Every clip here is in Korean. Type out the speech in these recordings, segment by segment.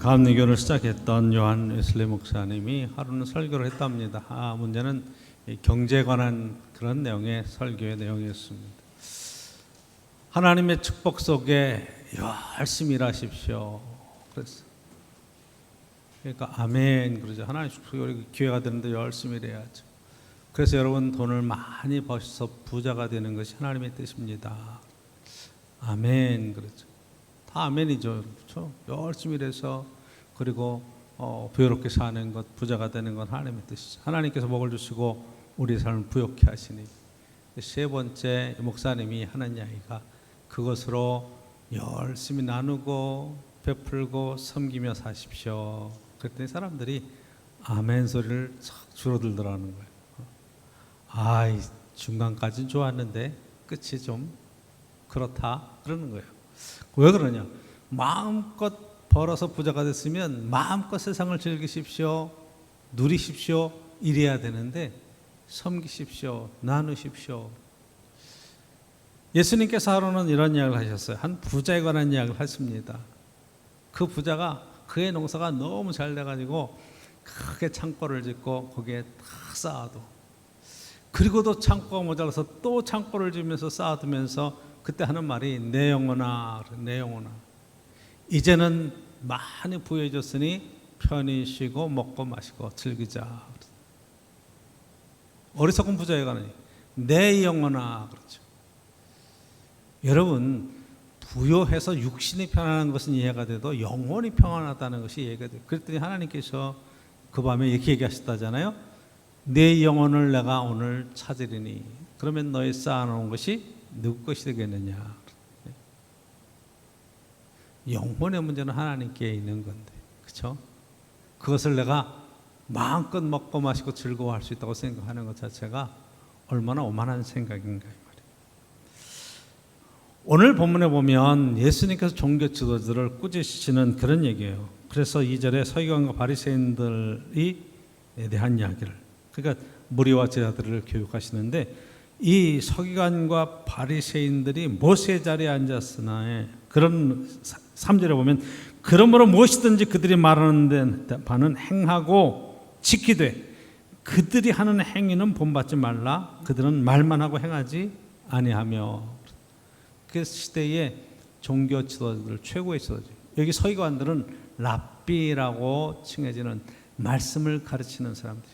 감리교를 시작했던 요한 웨슬리 목사님이 하루는 설교를 했답니다. 문제는 경제에 관한 그런 내용의 설교의 내용이었습니다. 하나님의 축복 속에 열심히 일하십시오. 그랬어. 그러니까 아멘 그러죠. 하나님 축복이 기회가 되는데 열심히 일해야죠. 그래서 여러분 돈을 많이 버셔서 부자가 되는 것이 하나님의 뜻입니다. 아멘 그렇죠. 다 아멘이죠. 그렇죠? 열심히 일해서 그리고 부유롭게 사는 것, 부자가 되는 건 하나님의 뜻이죠. 하나님께서 복을 주시고 우리 삶을 부욕케 하시니. 세 번째 목사님이 하는 이야기가 그것으로 열심히 나누고 베풀고 섬기며 사십시오. 그랬더니 사람들이 아멘 소리를 싹 줄어들더라는 거예요. 이 중간까지는 좋았는데 끝이 좀 그렇다 그러는 거예요. 왜 그러냐? 마음껏 벌어서 부자가 됐으면 마음껏 세상을 즐기십시오, 누리십시오 이래야 되는데 섬기십시오, 나누십시오. 예수님께서 하루는 이런 이야기를 하셨어요. 한 부자에 관한 이야기를 하십니다. 그 부자가 그의 농사가 너무 잘 돼가지고 크게 창고를 짓고 거기에 다 쌓아도 그리고도 창고가 모자라서 또 창고를 지으면서 쌓아두면서 그때 하는 말이 내 영혼아, 내 영혼아, 이제는 많이 부유해졌으니 편히 쉬고 먹고 마시고 즐기자. 어리석은 부자에 관한 내 영혼아 그렇죠. 여러분 부유해서 육신이 편안한 것은 이해가 돼도 영혼이 평안하다는 것이 이해가 돼요. 그랬더니 하나님께서 그 밤에 이렇게 얘기하셨다잖아요. 내 영혼을 내가 오늘 찾으리니 그러면 너희 쌓아놓은 것이 누구 것이 되겠느냐. 영혼의 문제는 하나님께 있는 건데, 그렇죠? 그것을 내가 마음껏 먹고 마시고 즐거워할 수 있다고 생각하는 것 자체가 얼마나 오만한 생각인가 이 말이에요. 오늘 본문에 보면 예수님께서 종교 지도자들을 꾸짖으시는 그런 얘기예요. 그래서 2절에 서기관과 바리새인들에 대한 이야기를, 그러니까 무리와 제자들을 교육하시는데 이 서기관과 바리새인들이 모세 자리에 앉았으나 그런 3절에 보면 그러므로 무엇이든지 그들이 말하는 바는 행하고 지키되 그들이 하는 행위는 본받지 말라. 그들은 말만 하고 행하지 아니하며. 그 시대의 종교 지도자들 최고의 지도자. 여기 서기관들은 랍비라고 칭해지는 말씀을 가르치는 사람들.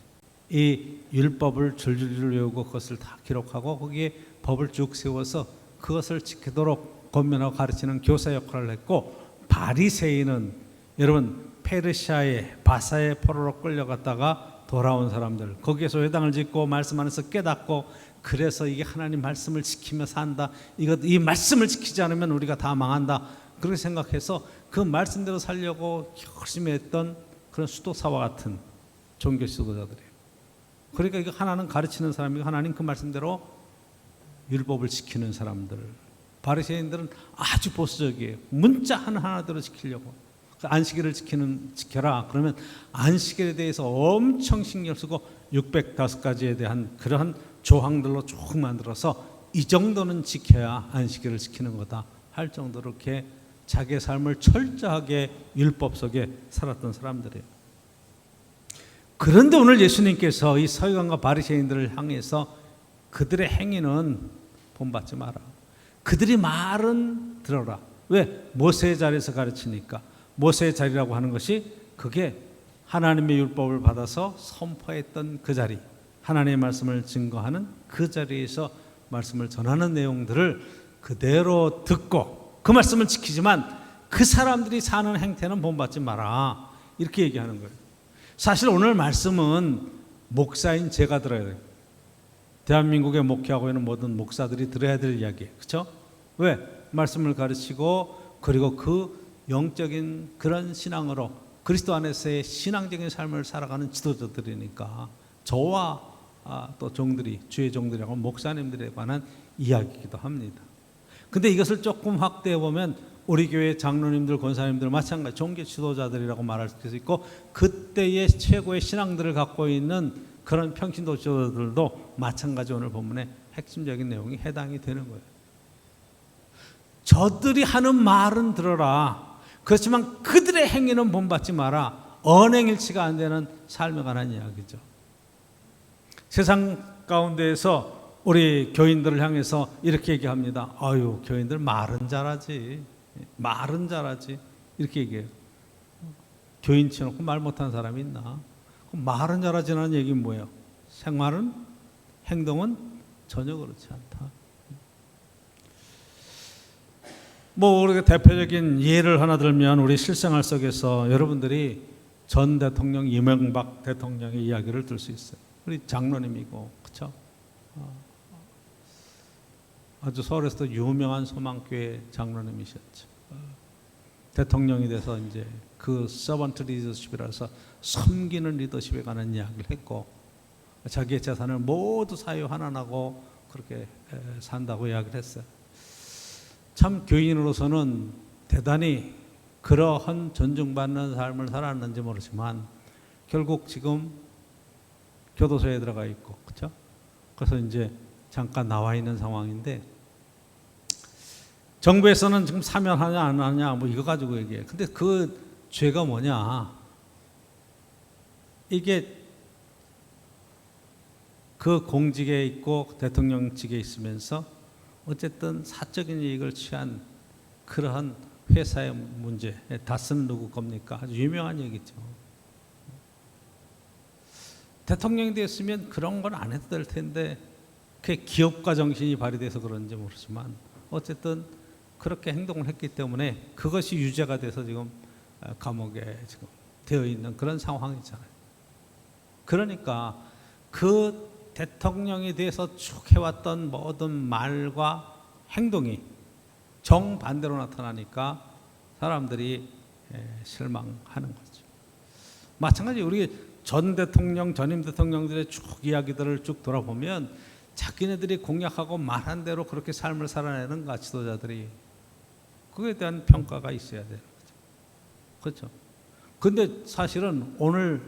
이 율법을 줄줄줄 외우고 그것을 다 기록하고 거기에 법을 쭉 세워서 그것을 지키도록 권면하고 가르치는 교사 역할을 했고, 바리새인은 여러분 페르시아의 바사의 포로로 끌려갔다가 돌아온 사람들, 거기에서 회당을 짓고 말씀 안에서 깨닫고 그래서 이게 하나님 말씀을 지키며 산다, 이 말씀을 지키지 않으면 우리가 다 망한다 그렇게 생각해서 그 말씀대로 살려고 열심히 했던 그런 수도사와 같은 종교 지도자들이에요. 그러니까 이거 하나는 가르치는 사람이고 하나는 그 말씀대로 율법을 지키는 사람들. 바리새인들은 아주 보수적이에요. 문자 하나하나대로 지키려고. 안식일을 지켜라. 그러면 안식일에 대해서 엄청 신경 쓰고 605가지에 대한 그러한 조항들로 쭉 만들어서 이 정도는 지켜야 안식일을 지키는 거다 할 정도로 이렇게 자기의 삶을 철저하게 율법 속에 살았던 사람들이에요. 그런데 오늘 예수님께서 이 서기관과 바리새인들을 향해서 그들의 행위는 본받지 마라. 그들이 말은 들어라. 왜? 모세의 자리에서 가르치니까. 모세의 자리라고 하는 것이 그게 하나님의 율법을 받아서 선포했던 그 자리, 하나님의 말씀을 증거하는 그 자리에서 말씀을 전하는 내용들을 그대로 듣고 그 말씀을 지키지만 그 사람들이 사는 행태는 본받지 마라. 이렇게 얘기하는 거예요. 사실 오늘 말씀은 목사인 제가 들어야 돼요. 대한민국에 목회하고 있는 모든 목사들이 들어야 될 이야기예요. 그렇죠? 왜? 말씀을 가르치고 그리고 그 영적인 그런 신앙으로 그리스도 안에서의 신앙적인 삶을 살아가는 지도자들이니까 저와 또 종들이, 주의 종들이라고 목사님들에 관한 이야기이기도 합니다. 근데 이것을 조금 확대해 보면 우리 교회 장로님들, 권사님들 마찬가지 종교 지도자들이라고 말할 수 있고 그때의 최고의 신앙들을 갖고 있는 그런 평신도 지도자들도 마찬가지 오늘 본문의 핵심적인 내용이 해당이 되는 거예요. 저들이 하는 말은 들어라. 그렇지만 그들의 행위는 본받지 마라. 언행일치가 안 되는 삶에 관한 이야기죠. 세상 가운데에서 우리 교인들을 향해서 이렇게 얘기합니다. 아유, 교인들 말은 잘하지. 말은 잘하지. 이렇게 얘기해요. 교인 치놓고 말 못하는 사람이 있나? 말은 잘하지는 얘기는 뭐예요? 생활은, 행동은 전혀 그렇지 않다. 뭐 우리가 대표적인 예를 하나 들면 우리 실생활 속에서 여러분들이 전 대통령 이명박 대통령의 이야기를 들 수 있어요. 우리 장로님이고, 그렇죠? 아주 서울에서도 유명한 소망교회 장로님이셨죠. 대통령이 돼서 이제 그 서번트 리더십이라서 섬기는 리더십에 관한 이야기를 했고, 자기의 재산을 모두 사유 환원하고 그렇게 산다고 이야기를 했어요. 참 교인으로서는 대단히 그러한 존중받는 삶을 살았는지 모르지만 결국 지금 교도소에 들어가 있고, 그렇죠? 그래서 이제 잠깐 나와 있는 상황인데, 정부에서는 지금 사면하냐 안 하냐 뭐 이거 가지고 얘기해. 근데 그 죄가 뭐냐? 이게 그 공직에 있고 대통령직에 있으면서 어쨌든 사적인 이익을 취한 그러한 회사의 문제, 다스는 누구 겁니까? 아주 유명한 얘기죠. 대통령이 됐으면 그런 건 안 해도 될 텐데 그게 기업가 정신이 발휘돼서 그런지 모르지만 어쨌든 그렇게 행동을 했기 때문에 그것이 유죄가 돼서 지금 감옥에 지금 되어 있는 그런 상황이잖아요. 그러니까 그 대통령에 대해서 쭉 해왔던 모든 말과 행동이 정반대로 나타나니까 사람들이 실망하는 거죠. 마찬가지 우리 전 대통령, 전임 대통령들의 쭉 이야기들을 쭉 돌아보면 자기네들이 공약하고 말한 대로 그렇게 삶을 살아내는가, 지도자들이. 그에 대한 평가가 있어야 되는 거죠. 그렇죠. 근데 사실은 오늘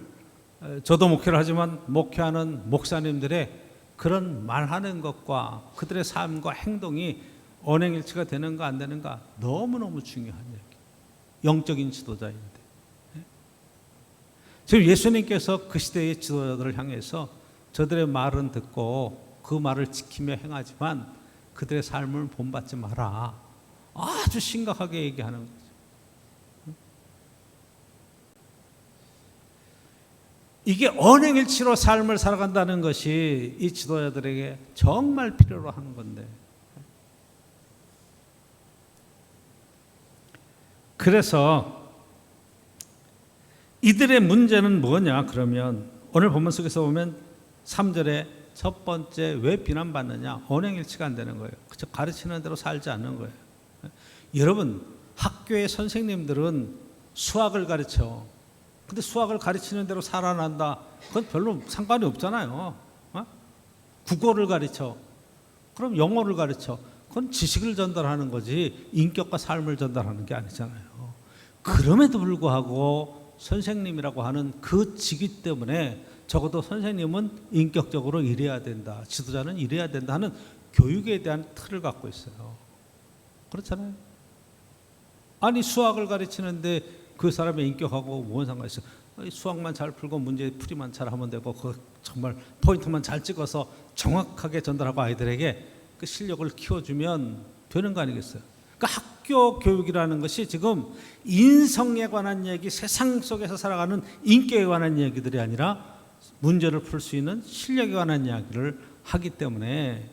저도 목회를 하지만 목회하는 목사님들의 그런 말하는 것과 그들의 삶과 행동이 언행일치가 되는가 안 되는가 너무너무 중요한 얘기. 영적인 지도자인데. 지금 예수님께서 그 시대의 지도자들을 향해서 저들의 말은 듣고 그 말을 지키며 행하지만 그들의 삶을 본받지 마라. 아주 심각하게 얘기하는 거죠. 이게 언행일치로 삶을 살아간다는 것이 이 지도자들에게 정말 필요로 하는 건데, 그래서 이들의 문제는 뭐냐 그러면 오늘 본문 속에서 보면 3절에 첫 번째 왜 비난받느냐? 언행일치가 안 되는 거예요. 그쵸? 가르치는 대로 살지 않는 거예요. 여러분 학교의 선생님들은 수학을 가르쳐. 근데 수학을 가르치는 대로 살아난다. 그건 별로 상관이 없잖아요. 국어를 가르쳐. 그럼 영어를 가르쳐. 그건 지식을 전달하는 거지 인격과 삶을 전달하는 게 아니잖아요. 그럼에도 불구하고 선생님이라고 하는 그 직위 때문에 적어도 선생님은 인격적으로 이래야 된다. 지도자는 이래야 된다 하는 교육에 대한 틀을 갖고 있어요. 그렇잖아요. 아니 수학을 가르치는데 그 사람의 인격하고 뭔 상관이 있어요? 수학만 잘 풀고 문제 풀이만 잘 하면 되고 그 정말 포인트만 잘 찍어서 정확하게 전달하고 아이들에게 그 실력을 키워주면 되는 거 아니겠어요? 그러니까 학교 교육이라는 것이 지금 인성에 관한 얘기, 세상 속에서 살아가는 인격에 관한 얘기들이 아니라 문제를 풀 수 있는 실력에 관한 이야기를 하기 때문에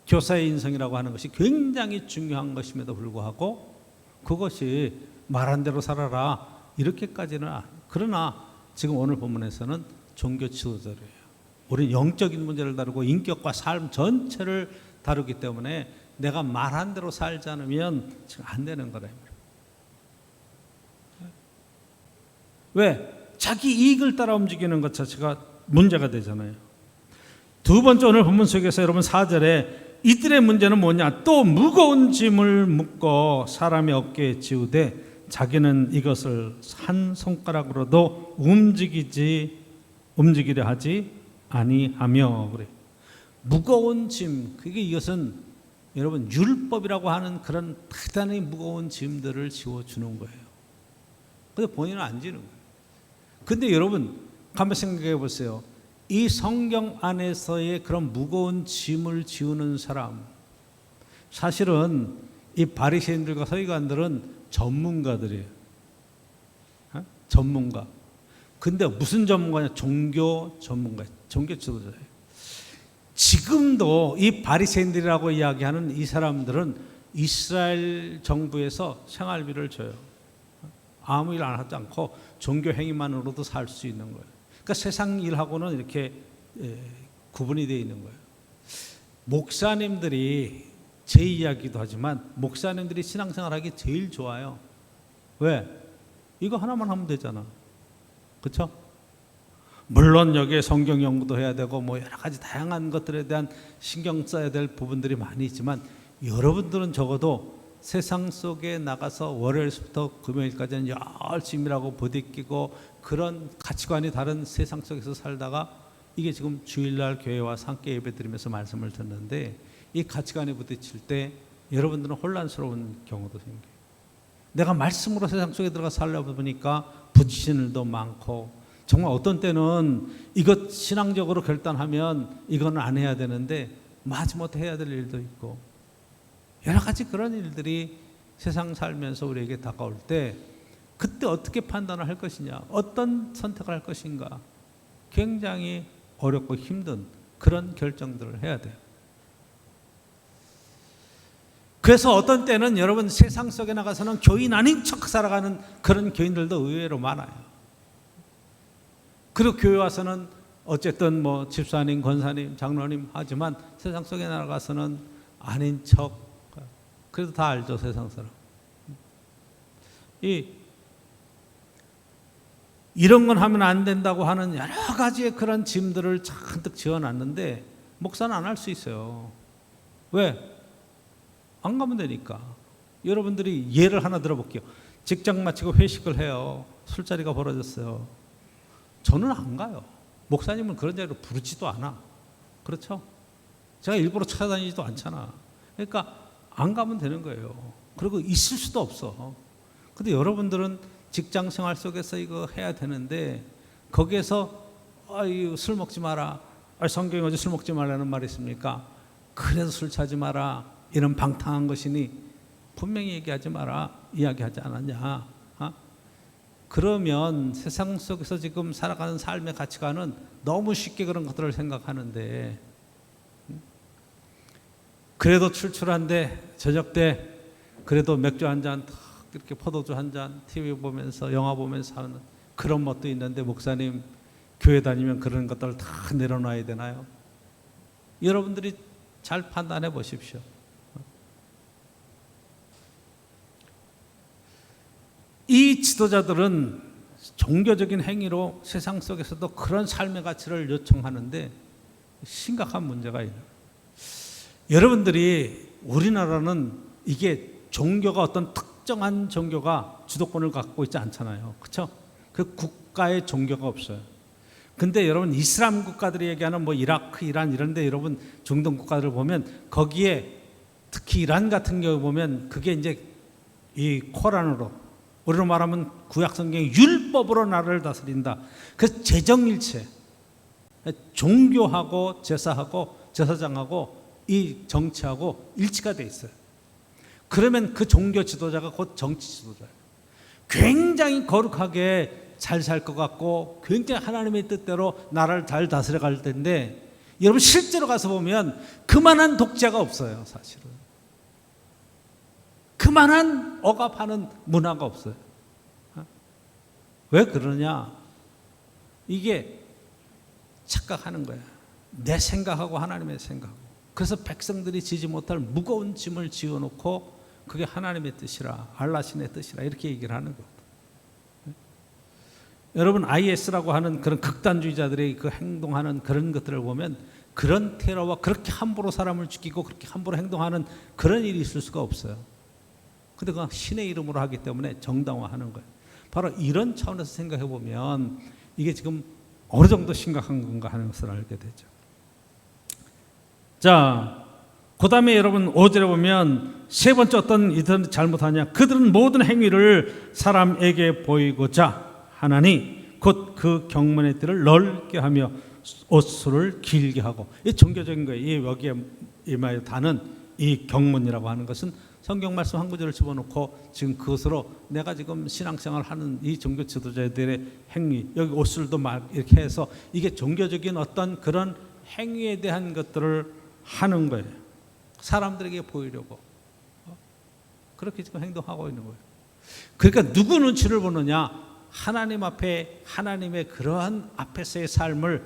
교사의 인성이라고 하는 것이 굉장히 중요한 것임에도 불구하고 그것이 말한 대로 살아라 이렇게까지는 그러나 지금 오늘 본문에서는 종교 지도자들이에요. 우리는 영적인 문제를 다루고 인격과 삶 전체를 다루기 때문에 내가 말한 대로 살지 않으면 지금 안 되는 거라. 왜? 자기 이익을 따라 움직이는 것 자체가 문제가 되잖아요. 두 번째 오늘 본문 속에서 여러분 4절에 이들의 문제는 뭐냐? 또 무거운 짐을 묶어 사람의 어깨에 지우되 자기는 이것을 한 손가락으로도 움직이려 하지 아니하며. 그래. 무거운 짐, 그게 이것은 여러분 율법이라고 하는 그런 대단히 무거운 짐들을 지워주는 거예요. 근데 본인은 안 지는 거예요. 근데 여러분 한번 생각해 보세요. 이 성경 안에서의 그런 무거운 짐을 지우는 사람, 사실은 이 바리새인들과 서기관들은 전문가들이에요. 전문가. 근데 무슨 전문가냐? 종교 전문가, 종교 지도자예요. 지금도 이 바리새인들이라고 이야기하는 이 사람들은 이스라엘 정부에서 생활비를 줘요. 아무 일 안 하지 않고 종교 행위만으로도 살 수 있는 거예요. 그러니까 세상 일하고는 이렇게 구분이 되어 있는 거예요. 목사님들이 제 이야기도 하지만 목사님들이 신앙생활하기 제일 좋아요. 왜? 이거 하나만 하면 되잖아. 그렇죠? 물론 여기에 성경 연구도 해야 되고 뭐 여러 가지 다양한 것들에 대한 신경 써야 될 부분들이 많이 있지만 여러분들은 적어도 세상 속에 나가서 월요일부터 금요일까지는 열심히 일하고 부딪히고 그런 가치관이 다른 세상 속에서 살다가 이게 지금 주일날 교회 와서 함께 예배드리면서 말씀을 듣는데 이 가치관에 부딪힐 때 여러분들은 혼란스러운 경우도 생겨요. 내가 말씀으로 세상 속에 들어가 살려다 보니까 부딪히는 일도 많고 정말 어떤 때는 이것 신앙적으로 결단하면 이거는 안 해야 되는데 마지못해 해야 될 일도 있고 여러 가지 그런 일들이 세상 살면서 우리에게 다가올 때 그때 어떻게 판단을 할 것이냐, 어떤 선택을 할 것인가 굉장히 어렵고 힘든 그런 결정들을 해야 돼요. 그래서 어떤 때는 여러분 세상 속에 나가서는 교인 아닌 척 살아가는 그런 교인들도 의외로 많아요. 그리고 교회 와서는 어쨌든 뭐 집사님, 권사님, 장로님 하지만 세상 속에 나가서는 아닌 척. 그래도 다 알죠, 세상 사람. 이런 건 하면 안 된다고 하는 여러 가지의 그런 짐들을 잔뜩 지어놨는데 목사는 안 할 수 있어요. 왜? 안 가면 되니까. 여러분들이 예를 하나 들어볼게요. 직장 마치고 회식을 해요. 술자리가 벌어졌어요. 저는 안 가요. 목사님은 그런 자리로 부르지도 않아. 그렇죠? 제가 일부러 찾아다니지도 않잖아. 그러니까 안 가면 되는 거예요. 그리고 있을 수도 없어. 근데 여러분들은 직장 생활 속에서 이거 해야 되는데 거기에서 술 먹지 마라. 성경에 어디 술 먹지 말라는 말이 있습니까? 그래서 술 차지 마라. 이런 방탕한 것이니 분명히 얘기하지 마라. 이야기하지 않았냐? 그러면 세상 속에서 지금 살아가는 삶의 가치관은 너무 쉽게 그런 것들을 생각하는데 그래도 출출한데 저녁 때 그래도 맥주 한 잔, 이렇게 포도주 한 잔, TV 보면서 영화 보면서 하는 그런 멋도 있는데 목사님 교회 다니면 그런 것들을 다 내려놔야 되나요? 여러분들이 잘 판단해 보십시오. 이 지도자들은 종교적인 행위로 세상 속에서도 그런 삶의 가치를 요청하는데 심각한 문제가 있는 거예요. 여러분들이 우리나라는 이게 종교가 어떤 특정한 종교가 주도권을 갖고 있지 않잖아요. 그렇죠? 그 국가의 종교가 없어요. 근데 여러분 이슬람 국가들이 얘기하는 뭐 이라크, 이란 이런 데 여러분 중동 국가들을 보면 거기에 특히 이란 같은 경우 보면 그게 이제 이 코란으로 우리로 말하면 구약 성경의 율법으로 나라를 다스린다. 그래서 재정일체, 종교하고 제사하고 제사장하고 이 정치하고 일치가 돼 있어요. 그러면 그 종교 지도자가 곧 정치 지도자예요. 굉장히 거룩하게 잘 살 것 같고 굉장히 하나님의 뜻대로 나라를 잘 다스려 갈 텐데 여러분 실제로 가서 보면 그만한 독재가 없어요. 사실은 그만한 억압하는 문화가 없어요. 왜 그러냐? 이게 착각하는 거야. 내 생각하고 하나님의 생각하고. 그래서 백성들이 지지 못할 무거운 짐을 지어놓고 그게 하나님의 뜻이라, 알라신의 뜻이라 이렇게 얘기를 하는 겁니다. 여러분 IS라고 하는 그런 극단주의자들의 그 행동하는 그런 것들을 보면 그런 테러와 그렇게 함부로 사람을 죽이고 그렇게 함부로 행동하는 그런 일이 있을 수가 없어요. 근데 그건 신의 이름으로 하기 때문에 정당화하는 거예요. 바로 이런 차원에서 생각해 보면 이게 지금 어느 정도 심각한 건가 하는 것을 알게 되죠. 자, 그 다음에 여러분 5절에 보면 세 번째 어떤 이들은 잘못하냐. 그들은 모든 행위를 사람에게 보이고자 하나니 곧 그 경문의 뜰을 넓게 하며 옷수를 길게 하고. 이 종교적인 거예요. 이 여기에 임하여 다는 이 경문이라고 하는 것은 성경 말씀 한 구절을 집어넣고 지금 그것으로 내가 지금 신앙생활 하는 이 종교 지도자들의 행위, 여기 옷술도 막 이렇게 해서 이게 종교적인 어떤 그런 행위에 대한 것들을 하는 거예요. 사람들에게 보이려고. 그렇게 지금 행동하고 있는 거예요. 그러니까 누구 눈치를 보느냐? 하나님 앞에 하나님의 그러한 앞에서의 삶을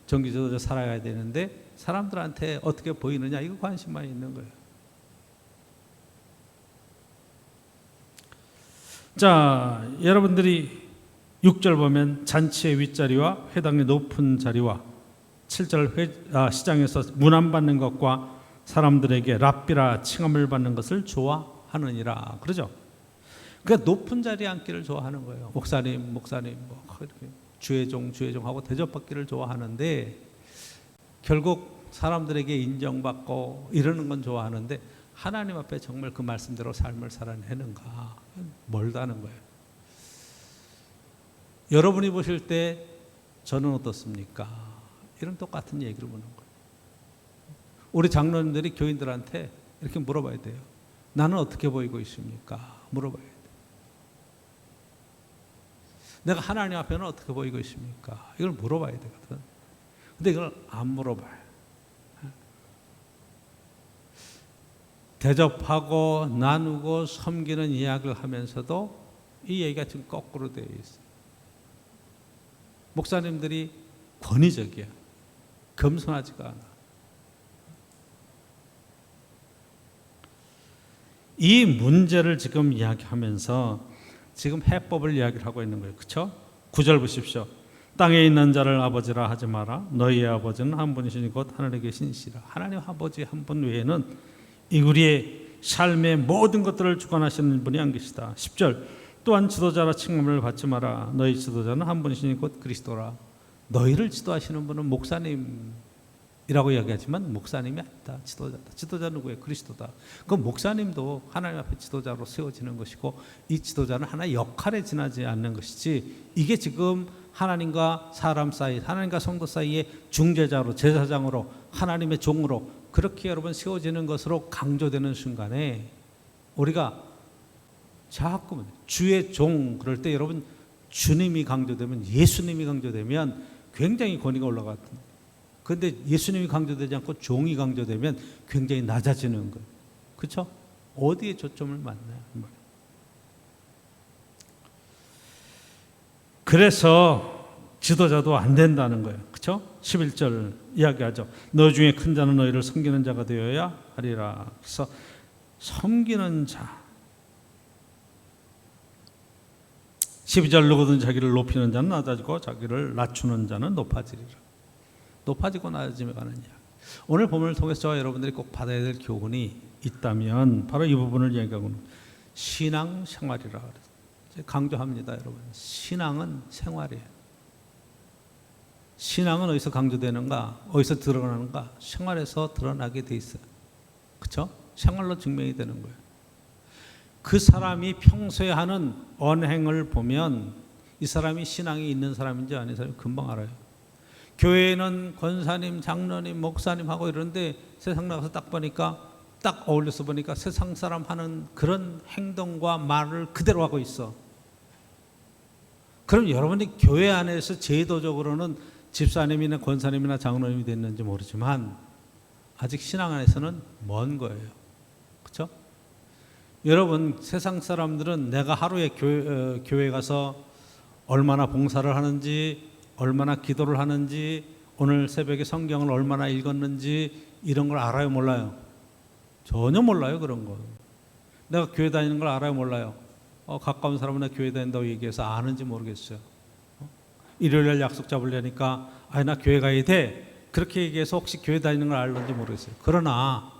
종교 지도자 살아가야 되는데 사람들한테 어떻게 보이느냐? 이거 관심만 있는 거예요. 자, 여러분들이 6절 보면 잔치의 윗자리와 회당의 높은 자리와 7절 시장에서 문안 받는 것과 사람들에게 랍비라 칭함을 받는 것을 좋아하느니라 그러죠. 그러니까 높은 자리에 앉기를 좋아하는 거예요. 목사님 뭐 이렇게 주의종 하고 대접받기를 좋아하는데 결국 사람들에게 인정받고 이러는 건 좋아하는데 하나님 앞에 정말 그 말씀대로 삶을 살아내는가 멀다는 거예요. 여러분이 보실 때 저는 어떻습니까? 이런 똑같은 얘기를 보는 거예요. 우리 장로님들이 교인들한테 이렇게 물어봐야 돼요. 나는 어떻게 보이고 있습니까? 물어봐야 돼요. 내가 하나님 앞에는 어떻게 보이고 있습니까? 이걸 물어봐야 되거든. 근데 이걸 안 물어봐요. 대접하고 나누고 섬기는 이야기를 하면서도 이 얘기가 지금 거꾸로 되어 있어요. 목사님들이 권위적이야. 겸손하지가 않아. 이 문제를 지금 이야기하면서 지금 해법을 이야기를 하고 있는 거예요. 그렇죠? 9절 보십시오. 땅에 있는 자를 아버지라 하지 마라. 너희의 아버지는 한 분이시니 곧 하늘에 계신 이시라. 하나님 아버지 한 분 외에는 이 우리의 삶의 모든 것들을 주관하시는 분이 안 계시다. 10절 또한 지도자라 칭함을 받지 마라. 너희 지도자는 한 분이시니 곧 그리스도라. 너희를 지도하시는 분은 목사님이라고 이야기하지만 목사님이 아니다. 지도자다. 지도자 누구예요? 그리스도다. 그 목사님도 하나님 앞에 지도자로 세워지는 것이고 이 지도자는 하나의 역할에 지나지 않는 것이지 이게 지금 하나님과 사람 사이, 하나님과 성도 사이의 중재자로 제사장으로 하나님의 종으로 그렇게 여러분 세워지는 것으로 강조되는 순간에 우리가 자꾸 주의 종 그럴 때 여러분 주님이 강조되면 예수님이 강조되면 굉장히 권위가 올라갔던. 그런데 예수님이 강조되지 않고 종이 강조되면 굉장히 낮아지는 거예요. 그렇죠? 어디에 초점을 맞나요? 그래서 지도자도 안 된다는 거예요. 그렇죠? 11절 이야기하죠. 너 중에 큰 자는 너희를 섬기는 자가 되어야 하리라. 그래서 섬기는 자. 12절 누구든 자기를 높이는 자는 낮아지고 자기를 낮추는 자는 높아지리라. 높아지고 낮아짐에 관한 이야기. 오늘 본문을 통해서 저와 여러분들이 꼭 받아야 될 교훈이 있다면 바로 이 부분을 이야기하고 있는 신앙 생활이라 그래서 강조합니다. 여러분 신앙은 생활이에요. 신앙은 어디서 강조되는가? 어디서 드러나는가? 생활에서 드러나게 돼 있어요. 그렇죠? 생활로 증명이 되는 거예요. 그 사람이 평소에 하는 언행을 보면 이 사람이 신앙이 있는 사람인지 아닌 사람이 금방 알아요. 교회에는 권사님, 장로님, 목사님 하고 이러는데 세상 나가서 딱 보니까 딱 어울려서 보니까 세상 사람 하는 그런 행동과 말을 그대로 하고 있어. 그럼 여러분이 교회 안에서 제도적으로는 집사님이나 권사님이나 장로님이 됐는지 모르지만 아직 신앙 안에서는 먼 거예요. 그렇죠? 여러분 세상 사람들은 내가 하루에 교회 가서 얼마나 봉사를 하는지 얼마나 기도를 하는지 오늘 새벽에 성경을 얼마나 읽었는지 이런 걸 알아요 몰라요? 전혀 몰라요. 그런 거. 내가 교회 다니는 걸 알아요 몰라요? 가까운 사람은 나 교회 다닌다고 얘기해서 아는지 모르겠어요. 일요일날 약속 잡으려니까 나 교회 가야 돼 그렇게 얘기해서 혹시 교회 다니는 걸 알는지 모르겠어요. 그러나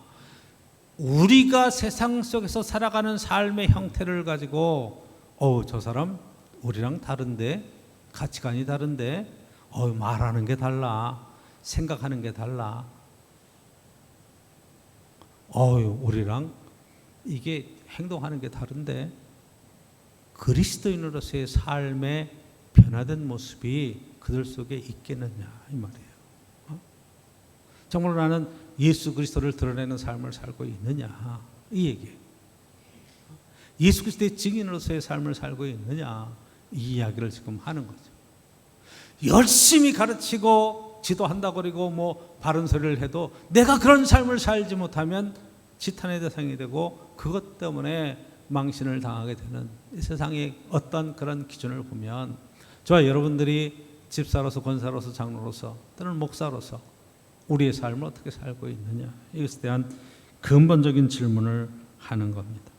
우리가 세상 속에서 살아가는 삶의 형태를 가지고 저 사람 우리랑 다른데 가치관이 다른데 말하는 게 달라 생각하는 게 달라 우리랑 이게 행동하는 게 다른데 그리스도인으로서의 삶의 변화된 모습이 그들 속에 있겠느냐 이 말이에요. 정말로 나는 예수 그리스도를 드러내는 삶을 살고 있느냐 이 얘기예요. 예수 그리스도의 증인으로서의 삶을 살고 있느냐 이 이야기를 지금 하는 거죠. 열심히 가르치고 지도한다고 그러고 뭐 바른 소리를 해도 내가 그런 삶을 살지 못하면 지탄의 대상이 되고 그것 때문에 망신을 당하게 되는 이 세상의 어떤 그런 기준을 보면 저와 여러분들이 집사로서 권사로서 장로로서 또는 목사로서 우리의 삶을 어떻게 살고 있느냐 이것에 대한 근본적인 질문을 하는 겁니다.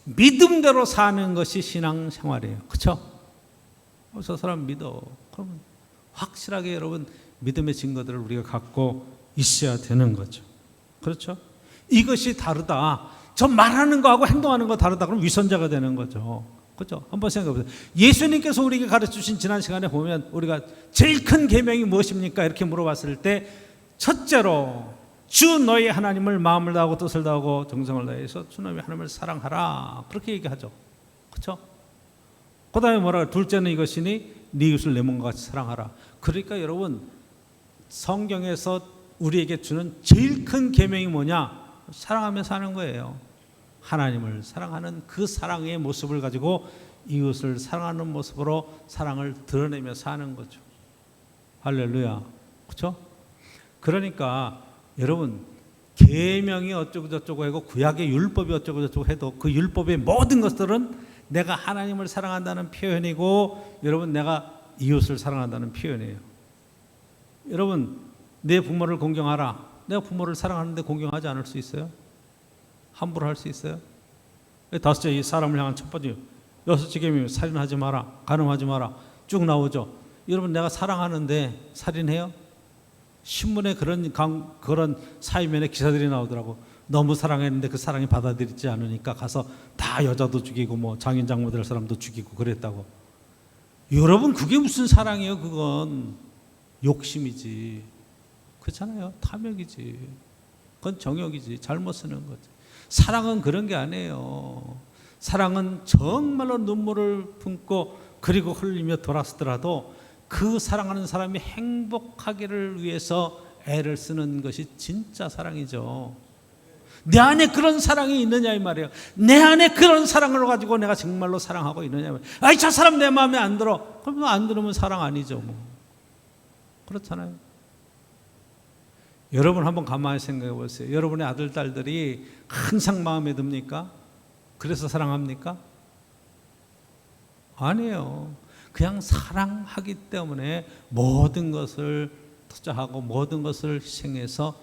믿음대로 사는 것이 신앙생활이에요. 그렇죠? 저 사람 믿어. 그러면 확실하게 여러분 믿음의 증거들을 우리가 갖고 있어야 되는 거죠. 그렇죠? 이것이 다르다. 저 말하는 거하고 행동하는 거 다르다. 그럼 위선자가 되는 거죠. 그렇죠? 한번 생각해 보세요. 예수님께서 우리에게 가르쳐주신 지난 시간에 보면 우리가 제일 큰 계명이 무엇입니까? 이렇게 물어봤을 때 첫째로 주 너희 하나님을 마음을 다하고 뜻을 다하고 정성을 다해서 주 너희 하나님을 사랑하라. 그렇게 얘기하죠. 그렇죠? 그 다음에 뭐라 둘째는 이것이니 네 이웃을 내 몸과 같이 사랑하라. 그러니까 여러분 성경에서 우리에게 주는 제일 큰 계명이 뭐냐? 사랑하며 사는 거예요. 하나님을 사랑하는 그 사랑의 모습을 가지고 이웃을 사랑하는 모습으로 사랑을 드러내며 사는 거죠. 할렐루야. 그렇죠? 그러니까 여러분 계명이 어쩌고 저쩌고 하고 구약의 율법이 어쩌고 저쩌고 해도 그 율법의 모든 것들은 내가 하나님을 사랑한다는 표현이고 여러분 내가 이웃을 사랑한다는 표현이에요. 여러분 내 부모를 공경하라. 내가 부모를 사랑하는데 공경하지 않을 수 있어요? 함부로 할 수 있어요? 다섯째 이 사람을 향한 첫 번째 여섯째 계명 살인하지 마라. 간음하지 마라. 쭉 나오죠. 여러분 내가 사랑하는데 살인해요? 신문에 그런 사회면에 기사들이 나오더라고. 너무 사랑했는데 그 사랑이 받아들이지 않으니까 가서 다 여자도 죽이고 뭐 장인 장모 될 사람도 죽이고 그랬다고. 여러분 그게 무슨 사랑이에요? 그건 욕심이지. 그렇잖아요. 탐욕이지. 그건 정욕이지. 잘못 쓰는 거지. 사랑은 그런 게 아니에요. 사랑은 정말로 눈물을 품고 그리고 흘리며 돌아서더라도 그 사랑하는 사람이 행복하기를 위해서 애를 쓰는 것이 진짜 사랑이죠. 내 안에 그런 사랑이 있느냐 이 말이에요. 내 안에 그런 사랑을 가지고 내가 정말로 사랑하고 있느냐. 아이 저 사람 내 마음에 안 들어. 그럼 안 들으면 사랑 아니죠. 뭐. 그렇잖아요. 여러분 한번 가만히 생각해 보세요. 여러분의 아들 딸들이 항상 마음에 듭니까? 그래서 사랑합니까? 아니에요. 그냥 사랑하기 때문에 모든 것을 투자하고 모든 것을 희생해서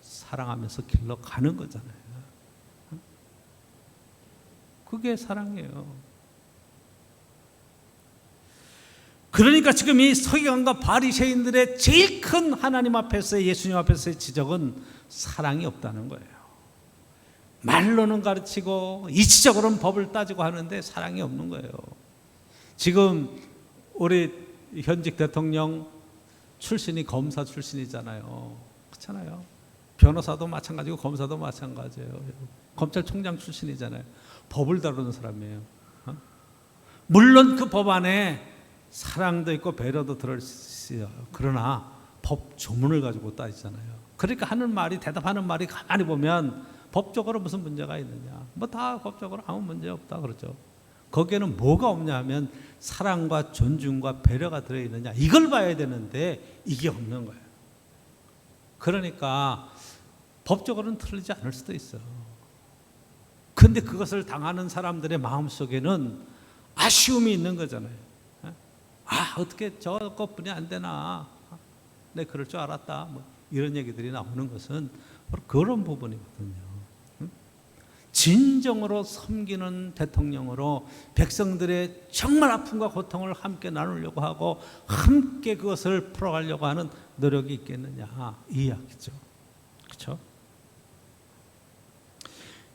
사랑하면서 길러 가는 거잖아요. 그게 사랑이에요. 그러니까 지금 이 서기관과 바리새인들의 제일 큰 하나님 앞에서의 예수님 앞에서의 지적은 사랑이 없다는 거예요. 말로는 가르치고 이치적으로는 법을 따지고 하는데 사랑이 없는 거예요. 지금 우리 현직 대통령 출신이 검사 출신이잖아요. 그렇잖아요. 변호사도 마찬가지고 검사도 마찬가지예요. 검찰총장 출신이잖아요. 법을 다루는 사람이에요. 물론 그 법 안에 사랑도 있고 배려도 들어있어요. 그러나 법 조문을 가지고 따지잖아요. 그러니까 하는 말이 대답하는 말이 가만히 보면 법적으로 무슨 문제가 있느냐. 뭐 다 법적으로 아무 문제 없다 그러죠. 거기에는 뭐가 없냐 하면 사랑과 존중과 배려가 들어있느냐 이걸 봐야 되는데 이게 없는 거예요. 그러니까 법적으로는 틀리지 않을 수도 있어요. 그런데 그것을 당하는 사람들의 마음속에는 아쉬움이 있는 거잖아요. 어떻게 저것뿐이 안 되나. 내 그럴 줄 알았다. 뭐 이런 얘기들이 나오는 것은 바로 그런 부분이거든요. 진정으로 섬기는 대통령으로 백성들의 정말 아픔과 고통을 함께 나누려고 하고 함께 그것을 풀어가려고 하는 노력이 있겠느냐 이 이야기죠. 그렇죠?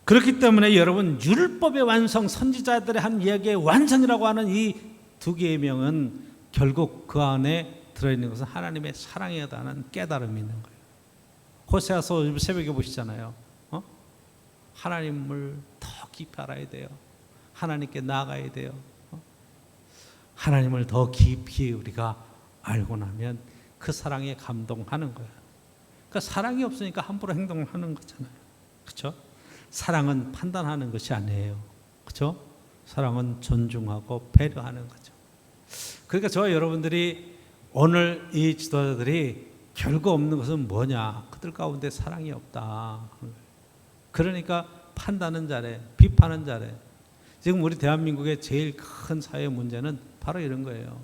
그렇기 때문에 여러분 율법의 완성, 선지자들의 한 이야기의 완성이라고 하는 이 두 개의 명은 결국 그 안에 들어있는 것은 하나님의 사랑이다는 깨달음이 있는 거예요. 호세아서 새벽에 보시잖아요. 하나님을 더 깊이 알아야 돼요. 하나님께 나아가야 돼요. 하나님을 더 깊이 우리가 알고 나면 그 사랑에 감동하는 거예요. 그러니까 사랑이 없으니까 함부로 행동하는 거잖아요. 그렇죠? 사랑은 판단하는 것이 아니에요. 그렇죠? 사랑은 존중하고 배려하는 거죠. 그러니까 저와 여러분들이 오늘 이 지도자들이 별거 없는 것은 뭐냐? 그들 가운데 사랑이 없다. 그러니까 판단은 잘해, 비판은 잘해. 지금 우리 대한민국의 제일 큰 사회 문제는 바로 이런 거예요.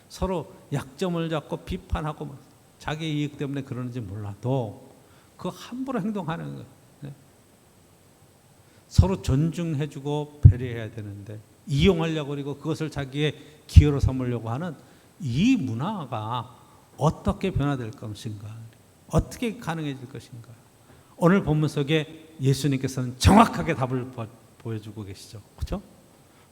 서로 약점을 잡고 비판하고 자기 이익 때문에 그러는지 몰라도 그 함부로 행동하는 거예요. 서로 존중해주고 배려해야 되는데 이용하려고 그리고 그것을 자기의 기회로 삼으려고 하는 이 문화가 어떻게 변화될 것인가, 어떻게 가능해질 것인가. 오늘 본문 속에 예수님께서는 정확하게 답을 보여주고 계시죠. 그렇죠?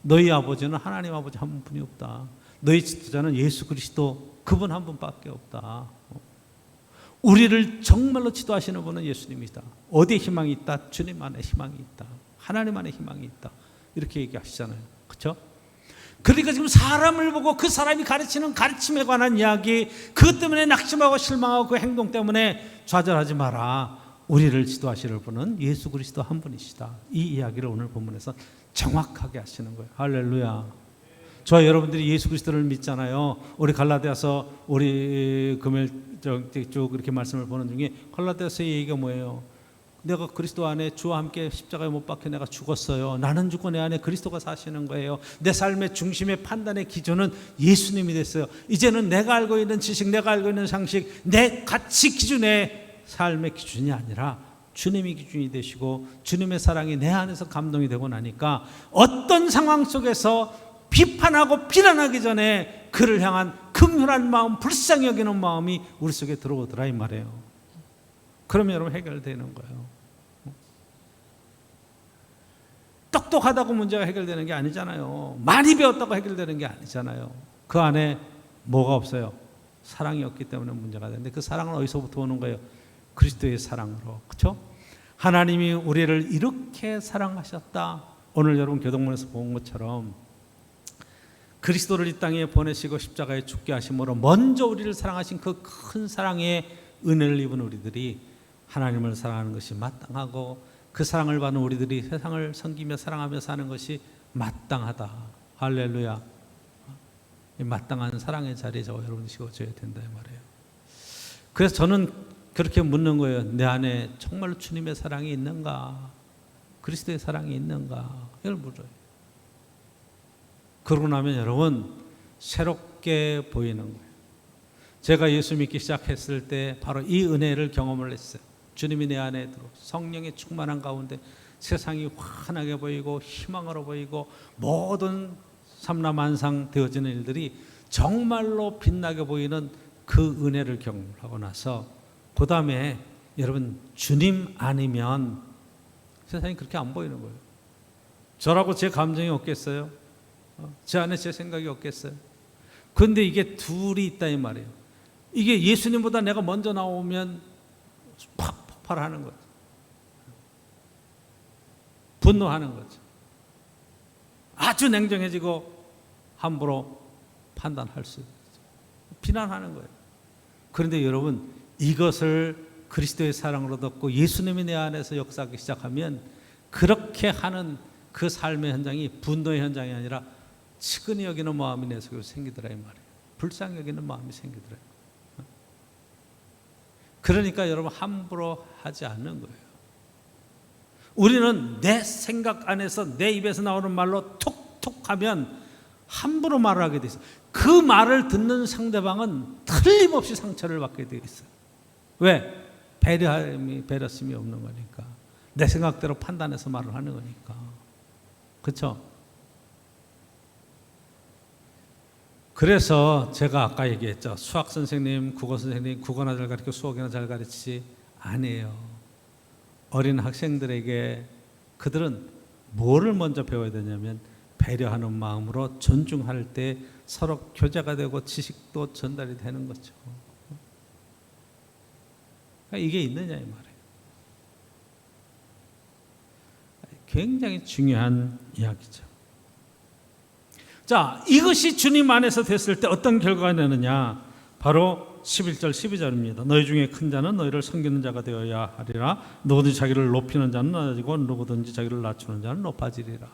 너희 아버지는 하나님 아버지 한 분이 없다. 너희 지도자는 예수 그리스도 그분 한 분밖에 없다. 우리를 정말로 지도하시는 분은 예수님이다. 어디에 희망이 있다? 주님 안에 희망이 있다. 하나님 안에 희망이 있다. 이렇게 얘기하시잖아요. 그렇죠? 그러니까 지금 사람을 보고 그 사람이 가르치는 가르침에 관한 이야기, 그것 때문에 낙심하고 실망하고 그 행동 때문에 좌절하지 마라. 우리를 지도하실 분은 예수 그리스도 한 분이시다. 이 이야기를 오늘 본문에서 정확하게 하시는 거예요. 할렐루야. 저와 여러분들이 예수 그리스도를 믿잖아요. 우리 갈라디아서 우리 금요일 쭉 이렇게 말씀을 보는 중에 갈라디아서의 얘기가 뭐예요? 내가 그리스도 안에 주와 함께 십자가에 못 박혀 내가 죽었어요. 나는 죽고 내 안에 그리스도가 사시는 거예요. 내 삶의 중심의 판단의 기준은 예수님이 됐어요. 이제는 내가 알고 있는 지식, 내가 알고 있는 상식, 내 가치 기준의 삶의 기준이 아니라 주님이 기준이 되시고 주님의 사랑이 내 안에서 감동이 되고 나니까 어떤 상황 속에서 비판하고 비난하기 전에 그를 향한 긍휼한 마음, 불쌍히 여기는 마음이 우리 속에 들어오더라 이 말이에요. 그러면 여러분 해결되는 거예요. 똑똑하다고 문제가 해결되는 게 아니잖아요. 많이 배웠다고 해결되는 게 아니잖아요. 그 안에 뭐가 없어요? 사랑이 없기 때문에 문제가 되는데 그 사랑은 어디서부터 오는 거예요? 그리스도의 사랑으로. 그렇죠? 하나님이 우리를 이렇게 사랑하셨다. 오늘 여러분 교동문에서 본 것처럼 그리스도를 이 땅에 보내시고 십자가에 죽게 하심으로 먼저 우리를 사랑하신 그 큰 사랑의 은혜를 입은 우리들이 하나님을 사랑하는 것이 마땅하고 그 사랑을 받는 우리들이 세상을 섬기며 사랑하며 사는 것이 마땅하다. 할렐루야. 마땅한 사랑의 자리에 저와 여러분이 세워져야 된다 이 말이에요. 그래서 저는 그렇게 묻는 거예요. 내 안에 정말로 주님의 사랑이 있는가? 그리스도의 사랑이 있는가? 이걸 물어요. 그러고 나면 여러분 새롭게 보이는 거예요. 제가 예수 믿기 시작했을 때 바로 이 은혜를 경험을 했어요. 주님이 내 안에 들어 성령의 충만한 가운데 세상이 환하게 보이고 희망으로 보이고 모든 삼라만상 되어지는 일들이 정말로 빛나게 보이는 그 은혜를 경험하고 나서 그 다음에 여러분 주님 아니면 세상이 그렇게 안 보이는 거예요. 저라고 제 감정이 없겠어요? 제 안에 제 생각이 없겠어요? 그런데 이게 둘이 있다 이 말이에요. 이게 예수님보다 내가 먼저 나오면 팍 폭발하는 거죠. 분노하는 거죠. 아주 냉정해지고 함부로 판단할 수 있죠. 비난하는 거예요. 그런데 여러분 이것을 그리스도의 사랑으로 덮고 예수님이 내 안에서 역사하기 시작하면 그렇게 하는 그 삶의 현장이 분노의 현장이 아니라 측은히 여기는 마음이 내 속에 생기더라 이 말이에요. 불쌍히 여기는 마음이 생기더라. 그러니까 여러분 함부로 하지 않는 거예요. 우리는 내 생각 안에서 내 입에서 나오는 말로 톡톡 하면 함부로 말을 하게 돼 있어요. 그 말을 듣는 상대방은 틀림없이 상처를 받게 돼 있어요. 왜? 배려심이 없는 거니까. 내 생각대로 판단해서 말을 하는 거니까. 그렇죠? 그래서 제가 아까 얘기했죠. 수학 선생님, 국어 선생님, 국어나 잘 가르치고 수학이나 잘 가르치지 아니에요. 어린 학생들에게 그들은 뭐를 먼저 배워야 되냐면 배려하는 마음으로 존중할 때 서로 교제가 되고 지식도 전달이 되는 거죠. 그러니까 이게 있느냐 이 말이에요. 굉장히 중요한 이야기죠. 자, 이것이 주님 안에서 됐을 때 어떤 결과가 되느냐? 바로 11절 12절입니다. 너희 중에 큰 자는 너희를 섬기는 자가 되어야 하리라. 누구든지 자기를 높이는 자는 낮아지고 누구든지 자기를 낮추는 자는 높아지리라.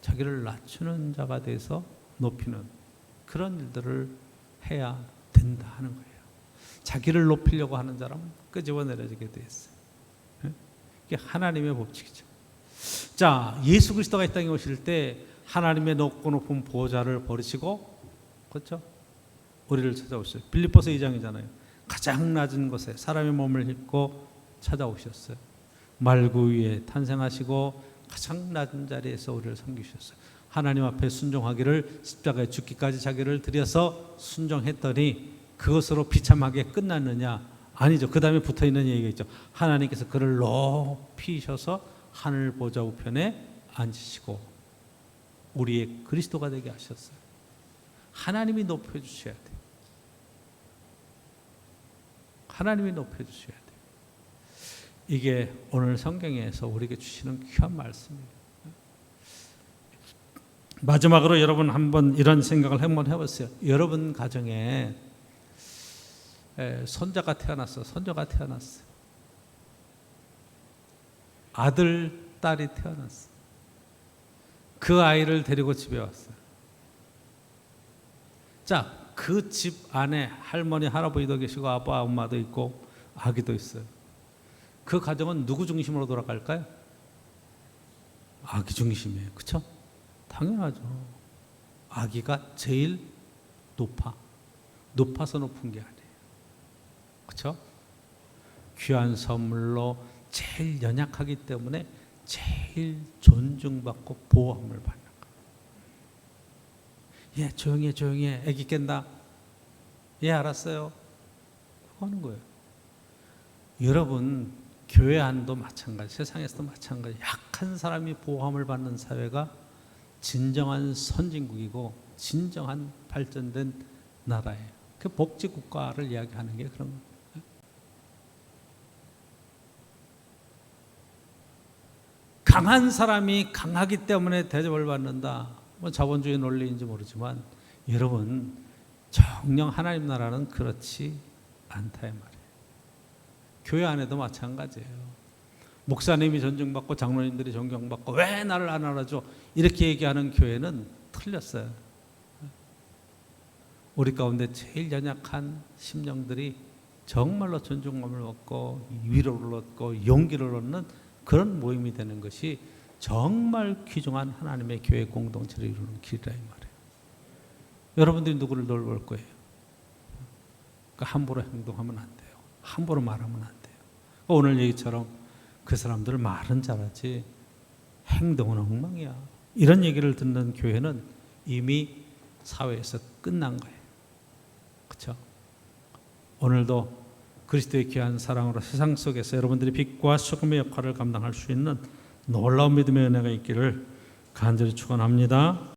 자기를 낮추는 자가 돼서 높이는 그런 일들을 해야 된다 하는 거예요. 자기를 높이려고 하는 사람은 끄집어내려지게 돼 있어요. 이게 하나님의 법칙이죠. 자, 예수 그리스도가 이 땅에 오실 때 하나님의 높고 높은 보좌를 버리시고, 그렇죠? 우리를 찾아오셨어요. 빌립보서 2장이잖아요. 가장 낮은 곳에 사람의 몸을 입고 찾아오셨어요. 말구 위에 탄생하시고 가장 낮은 자리에서 우리를 섬기셨어요. 하나님 앞에 순종하기를 십자가에 죽기까지 자기를 들여서 순종했더니 그것으로 비참하게 끝났느냐? 아니죠. 그 다음에 붙어있는 얘기가 있죠. 하나님께서 그를 높이셔서 하늘 보좌 우편에 앉으시고 우리의 그리스도가 되게 하셨어요. 하나님이 높여주셔야 돼요. 하나님이 높여주셔야 돼요. 이게 오늘 성경에서 우리에게 주시는 귀한 말씀이에요. 마지막으로 여러분 한번 이런 생각을 한번 해보세요. 여러분 가정에 손자가 태어났어, 손녀가 태어났어, 아들, 딸이 태어났어. 그 아이를 데리고 집에 왔어요. 자, 그 집 안에 할머니, 할아버지도 계시고 아빠, 엄마도 있고 아기도 있어요. 그 가정은 누구 중심으로 돌아갈까요? 아기 중심이에요. 그렇죠? 당연하죠. 아기가 제일 높아서 높은 게 아니에요. 그렇죠? 귀한 선물로 제일 연약하기 때문에 제일 존중받고 보호함을 받는 거예요. 예, 조용히 해. 애기 깬다. 예, 알았어요. 하는 거예요. 여러분, 교회 안도 마찬가지, 세상에서도 마찬가지. 약한 사람이 보호함을 받는 사회가 진정한 선진국이고 진정한 발전된 나라예요. 그 복지국가를 이야기하는 게 그런 거예요. 강한 사람이 강하기 때문에 대접을 받는다. 뭐 자본주의 논리인지 모르지만 여러분, 정녕 하나님 나라는 그렇지 않다 이 말이에요. 교회 안에도 마찬가지예요. 목사님이 존중받고 장로님들이 존경받고 왜 나를 안 알아줘? 이렇게 얘기하는 교회는 틀렸어요. 우리 가운데 제일 연약한 심령들이 정말로 존중감을 얻고 위로를 얻고 용기를 얻는 그런 모임이 되는 것이 정말 귀중한 하나님의 교회 공동체를 이루는 길이라 이 말이에요. 여러분들이 누구를 돌볼 거예요? 그러니까 함부로 행동하면 안 돼요. 함부로 말하면 안 돼요. 오늘 얘기처럼 그 사람들 말은 잘하지 행동은 엉망이야. 이런 얘기를 듣는 교회는 이미 사회에서 끝난 거예요. 그렇죠? 오늘도 그리스도의 귀한 사랑으로 세상 속에서 여러분들이 빛과 소금의 역할을 감당할 수 있는 놀라운 믿음의 은혜가 있기를 간절히 축원합니다.